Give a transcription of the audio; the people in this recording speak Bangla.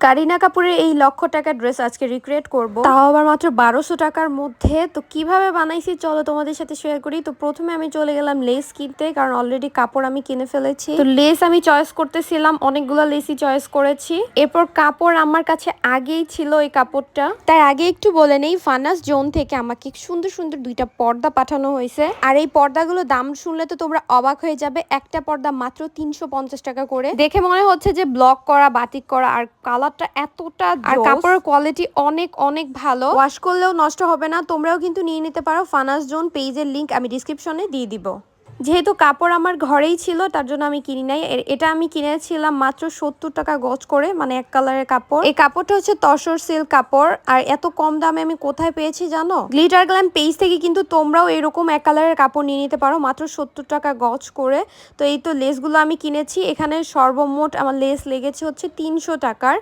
কারিনা কাপুরের এই লক্ষ টাকার ড্রেস আজকে রিক্রিয়েট করব, তাও আবার মাত্র 1200 টাকার মধ্যে। তো কিভাবে বানাইছি চলো তোমাদের সাথে শেয়ার করি। তো প্রথমে আমি চলে গেলাম লেস কিনতে, কারণ অলরেডি কাপড় আমি কিনে ফেলেছি। তো লেস আমি চয়েস করতেছিলাম, অনেকগুলো লেসই চয়েস করেছি। এরপর কাপড় আমার কাছে আগেই ছিল এই কাপড়টা। তার আগে একটু বলে নেই, ফানাস জোন থেকে আমাকে সুন্দর সুন্দর দুইটা পর্দা পাঠানো হয়েছে। আর এই পর্দাগুলো দাম শুনলে তো তোমরা অবাক হয়ে যাবে। একটা পর্দা মাত্র 350 টাকা করে। দেখে মনে হচ্ছে যে ব্লক করা, বাটিক করা, আর কালারটা এতটা, আর কাপড়ের কোয়ালিটি অনেক অনেক ভালো। ওয়াশ করলেও নষ্ট হবে না। তোমরাও কিন্তু নিয়ে নিতে পারো। ফানাস জোন পেজের লিংক আমি ডিসক্রিপশনে দিয়ে দিব। যেহেতু কাপড় আমার ঘরেই ছিল তার জন্য আমি কিনি নাই। এটা আমি কিনেছিলাম মাত্র 70 টাকা গজ করে, মানে এক কালারের কাপড়। এই কাপড়টা হচ্ছে তসর সিল্ক কাপড়। আর এত কম দামে আমি কোথায় পেয়েছি জানো? গ্লিটার গ্ল্যাম পেজ থেকে কিন্তু তোমরাও এরকম এক কালারের কাপড় নিয়ে নিতে পারো মাত্র 70 টাকা গজ করে। তো এই তো লেসগুলো আমি কিনেছি। এখানে সর্বমোট আমার লেস লেগেছে হচ্ছে 300 টাকার।